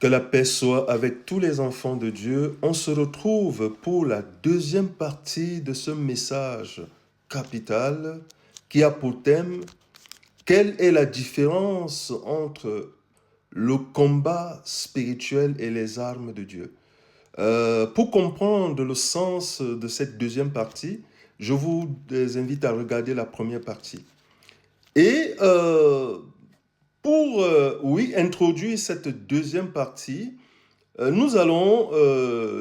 Que la paix soit avec tous les enfants de Dieu. On se retrouve pour la deuxième partie de ce message capital qui a pour thème « Quelle est la différence entre le combat spirituel et les armes de Dieu ?» Pour comprendre le sens de cette deuxième partie, je vous invite à regarder la première partie. Et pour introduire cette deuxième partie, nous allons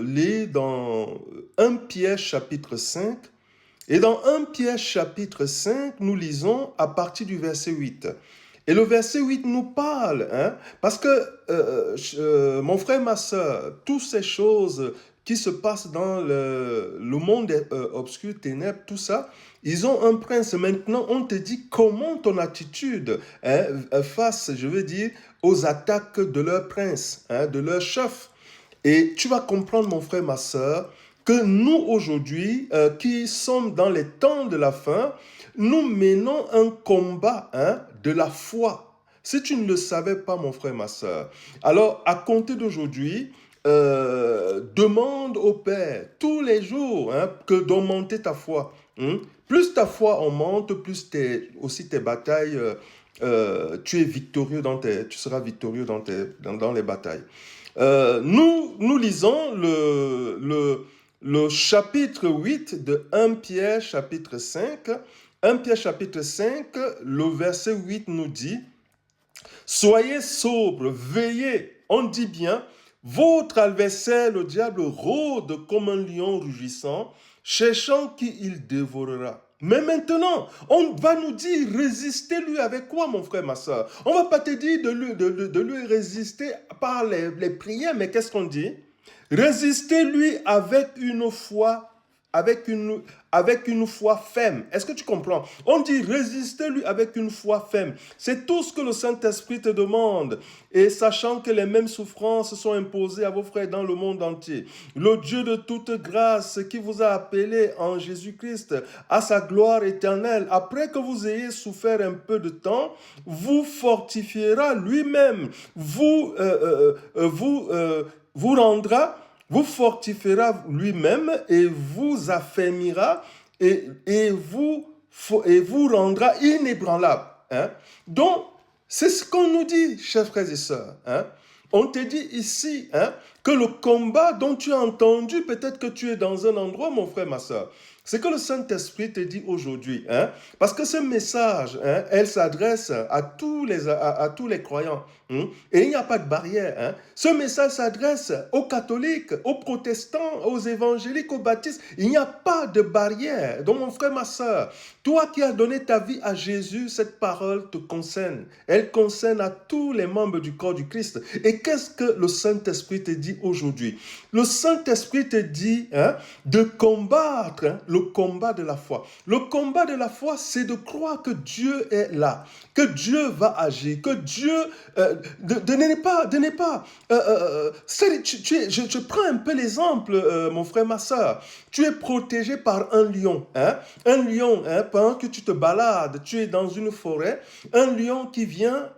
lire dans 1 Pierre chapitre 5. Et dans 1 Pierre chapitre 5, nous lisons à partir du verset 8. Et le verset 8 nous parle, parce que, mon frère, ma soeur, toutes ces choses qui se passent dans le monde obscur, ténèbres, tout ça, ils ont un prince. Maintenant, on te dit comment ton attitude face, je veux dire, aux attaques de leur prince, de leur chef. Et tu vas comprendre, mon frère, ma soeur, que nous, aujourd'hui, qui sommes dans les temps de la fin, nous menons un combat de la foi. Si tu ne le savais pas, mon frère, ma soeur, alors à compter d'aujourd'hui, demande au Père tous les jours que d'augmenter ta foi. Plus ta foi augmente, plus aussi tes batailles, tu es victorieux tu seras victorieux dans les batailles. Nous lisons le chapitre 8 de 1 Pierre chapitre 5. 1 Pierre chapitre 5, le verset 8 nous dit « Soyez sobres, veillez, on dit bien, votre adversaire, le diable, rôde comme un lion rugissant, cherchant qui il dévorera. » Mais maintenant, on va nous dire, résistez-lui avec quoi, mon frère, ma soeur? On ne va pas te dire de lui résister par les prières, mais qu'est-ce qu'on dit? Résistez-lui avec une foi, avec une foi ferme. Est-ce que tu comprends? On dit résistez-lui avec une foi ferme. C'est tout ce que le Saint-Esprit te demande. Et sachant que les mêmes souffrances sont imposées à vos frères dans le monde entier. Le Dieu de toute grâce qui vous a appelé en Jésus-Christ à sa gloire éternelle, après que vous ayez souffert un peu de temps, vous fortifiera lui-même, vous rendra, vous fortifiera lui-même et vous affermira et vous rendra inébranlable. Donc, c'est ce qu'on nous dit, chers frères et sœurs. On te dit ici que le combat dont tu as entendu, peut-être que tu es dans un endroit, mon frère, ma soeur, c'est que le Saint-Esprit te dit aujourd'hui, parce que ce message, elle s'adresse à tous les croyants, et il n'y a pas de barrière. Ce message s'adresse aux catholiques, aux protestants, aux évangéliques, aux baptistes. Il n'y a pas de barrière. Donc mon frère, ma soeur, toi qui as donné ta vie à Jésus, cette parole te concerne. Elle concerne à tous les membres du corps du Christ. Et qu'est-ce que le Saint-Esprit te dit aujourd'hui? Le Saint-Esprit te dit de combattre le combat de la foi. Le combat de la foi, c'est de croire que Dieu est là, que Dieu va agir, que Dieu je prends un peu l'exemple, mon frère, ma soeur. Tu es protégé par un lion. Un lion, pendant que tu te balades, tu es dans une forêt. Un lion qui vient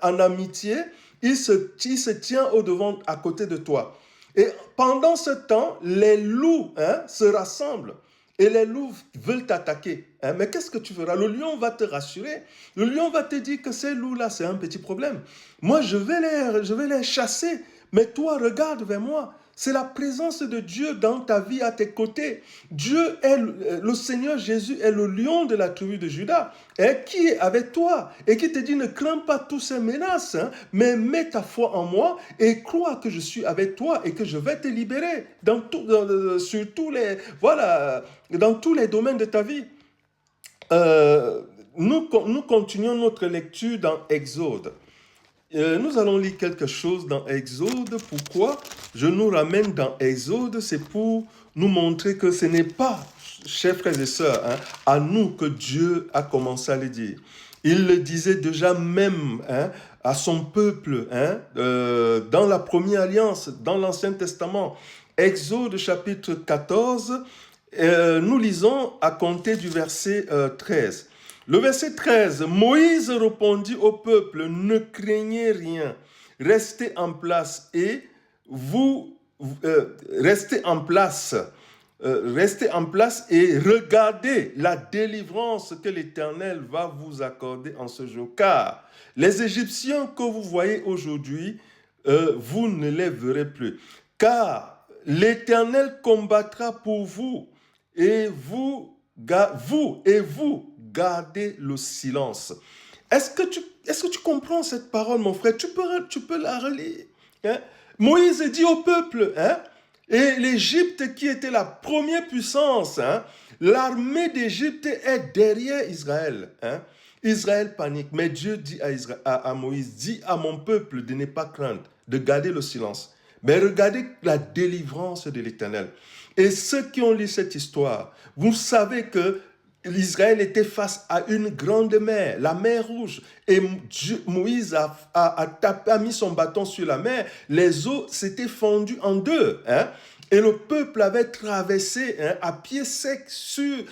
en amitié, il se tient au-devant, à côté de toi. Et pendant ce temps, les loups se rassemblent. Et les loups veulent t'attaquer. Mais qu'est-ce que tu feras? Le lion va te rassurer. Le lion va te dire que ces loups-là, c'est un petit problème. Moi, je vais les chasser. Mais toi, regarde vers moi. C'est la présence de Dieu dans ta vie, à tes côtés. Dieu est, le Seigneur Jésus est le lion de la tribu de Juda, qui est avec toi et qui te dit ne crains pas toutes ces menaces, mais mets ta foi en moi et crois que je suis avec toi et que je vais te libérer dans tous les domaines de ta vie. Nous continuons notre lecture dans Exode. Nous allons lire quelque chose dans Exode. Pourquoi je nous ramène dans Exode? C'est pour nous montrer que ce n'est pas, chers frères et sœurs, à nous que Dieu a commencé à le dire. Il le disait déjà même à son peuple dans la première alliance, dans l'Ancien Testament. Exode chapitre 14, nous lisons à compter du verset 13. Le verset 13, Moïse répondit au peuple, ne craignez rien, restez en place et restez en place. Restez en place et regardez la délivrance que l'Éternel va vous accorder en ce jour. Car les Égyptiens que vous voyez aujourd'hui, vous ne les verrez plus. Car l'Éternel combattra pour vous et vous gardez le silence. Est-ce que tu comprends cette parole, mon frère? Tu peux la relire. Hein? Moïse dit au peuple, hein? Et l'Égypte qui était la première puissance, hein? L'armée d'Égypte est derrière Israël. Hein? Israël panique, mais Dieu dit à Moïse, dis à mon peuple de ne pas craindre, de garder le silence. Mais regardez la délivrance de l'Éternel. Et ceux qui ont lu cette histoire, vous savez que l'Israël était face à une grande mer, la mer Rouge. Et Moïse a mis son bâton sur la mer. Les eaux s'étaient fondues en deux. Hein? Et le peuple avait traversé à pied sec sur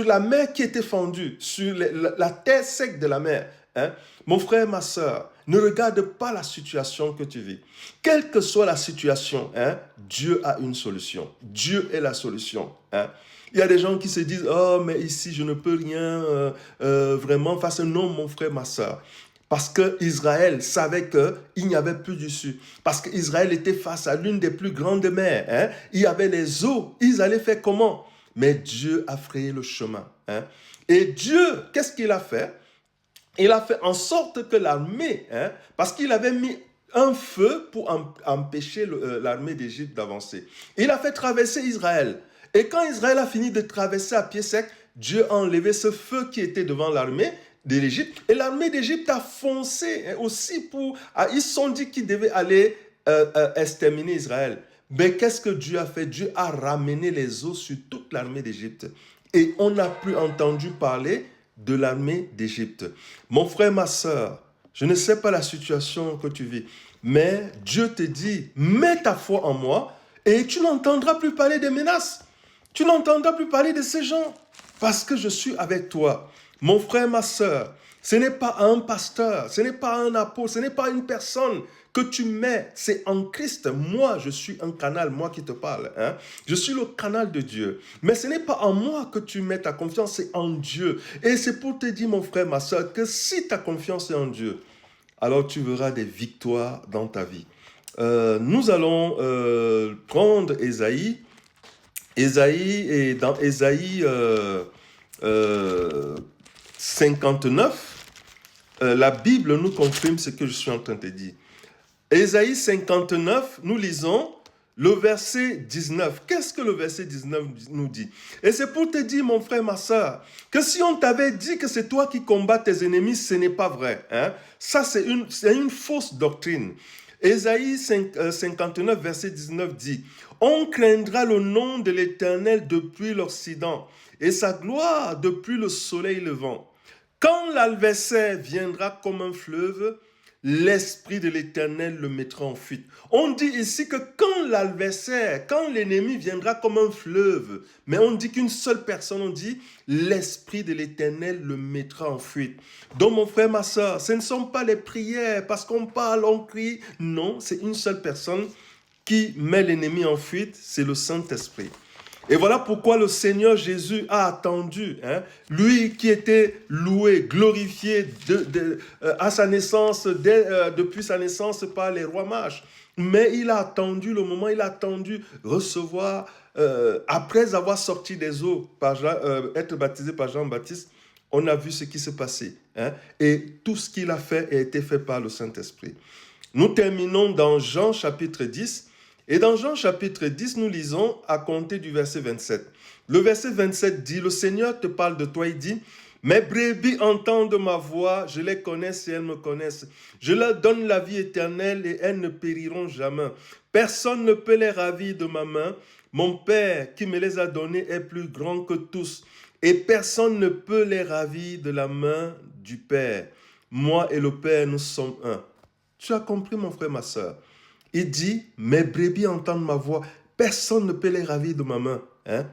la mer qui était fondue, sur la terre sec de la mer. Hein? Mon frère, ma soeur, ne regarde pas la situation que tu vis. Quelle que soit la situation, hein, Dieu a une solution. Dieu est la solution. Hein? Il y a des gens qui se disent « Oh, mais ici, je ne peux rien vraiment faire. » Non, mon frère, ma soeur. Parce qu'Israël savait qu'il n'y avait plus d'issue. Parce qu'Israël était face à l'une des plus grandes mers. Hein? Il y avait les eaux. Ils allaient faire comment? Mais Dieu a frayé le chemin. Hein? Et Dieu, qu'est-ce qu'il a fait? Il a fait en sorte que l'armée, hein, parce qu'il avait mis un feu pour empêcher l'armée d'Égypte d'avancer. Il a fait traverser Israël. Et quand Israël a fini de traverser à pied sec, Dieu a enlevé ce feu qui était devant l'armée de l'Égypte. Et l'armée d'Égypte a foncé aussi ils se sont dit qu'ils devaient aller exterminer Israël. Mais qu'est-ce que Dieu a fait? Dieu a ramené les eaux sur toute l'armée d'Égypte. Et on n'a plus entendu parler de l'armée d'Égypte. Mon frère, ma soeur, je ne sais pas la situation que tu vis, mais Dieu te dit, mets ta foi en moi et tu n'entendras plus parler des menaces. Tu n'entendras plus parler de ces gens parce que je suis avec toi. Mon frère, ma soeur, ce n'est pas un pasteur, ce n'est pas un apôtre, ce n'est pas une personne que tu mets, c'est en Christ. Moi, je suis un canal, moi qui te parle. Hein? Je suis le canal de Dieu. Mais ce n'est pas en moi que tu mets ta confiance, c'est en Dieu. Et c'est pour te dire, mon frère, ma soeur, que si ta confiance est en Dieu, alors tu verras des victoires dans ta vie. Nous allons prendre Ésaïe. Et dans Ésaïe 59, la Bible nous confirme ce que je suis en train de dire. Ésaïe 59, nous lisons le verset 19. Qu'est-ce que le verset 19 nous dit? Et c'est pour te dire, mon frère, ma soeur, que si on t'avait dit que c'est toi qui combats tes ennemis, ce n'est pas vrai. Hein? Ça, c'est une fausse doctrine. Ésaïe 59, verset 19 dit, « On craindra le nom de l'Éternel depuis l'Occident, et sa gloire depuis le soleil levant. Quand l'adversaire viendra comme un fleuve, l'Esprit de l'Éternel le mettra en fuite. » On dit ici que quand l'adversaire, quand l'ennemi viendra comme un fleuve, mais on dit qu'une seule personne, on dit l'Esprit de l'Éternel le mettra en fuite. Donc mon frère, ma soeur, ce ne sont pas les prières, parce qu'on parle, on crie. Non, c'est une seule personne qui met l'ennemi en fuite, c'est le Saint-Esprit. Et voilà pourquoi le Seigneur Jésus a attendu, hein, lui qui était loué, glorifié à sa naissance, depuis sa naissance par les rois mages. Mais il a attendu le moment, il a attendu recevoir, après avoir sorti des eaux, être baptisé par Jean-Baptiste, on a vu ce qui s'est passé. Hein, et tout ce qu'il a fait a été fait par le Saint-Esprit. Nous terminons dans Jean chapitre 10. Et dans Jean chapitre 10, nous lisons à compter du verset 27. Le verset 27 dit, « Le Seigneur te parle de toi, il dit, « Mes brebis entendent ma voix, je les connais et elles me connaissent. Je leur donne la vie éternelle et elles ne périront jamais. Personne ne peut les ravir de ma main. Mon Père qui me les a donnés est plus grand que tous. Et personne ne peut les ravir de la main du Père. Moi et le Père, nous sommes un. » Tu as compris, mon frère, ma soeur? Il dit, mes brebis entendent ma voix, personne ne peut les ravir de ma main. Hein?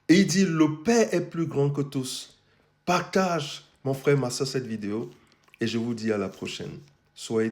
Et il dit, le Père est plus grand que tous. Partage, mon frère, ma soeur, cette vidéo et je vous dis à la prochaine. Soyez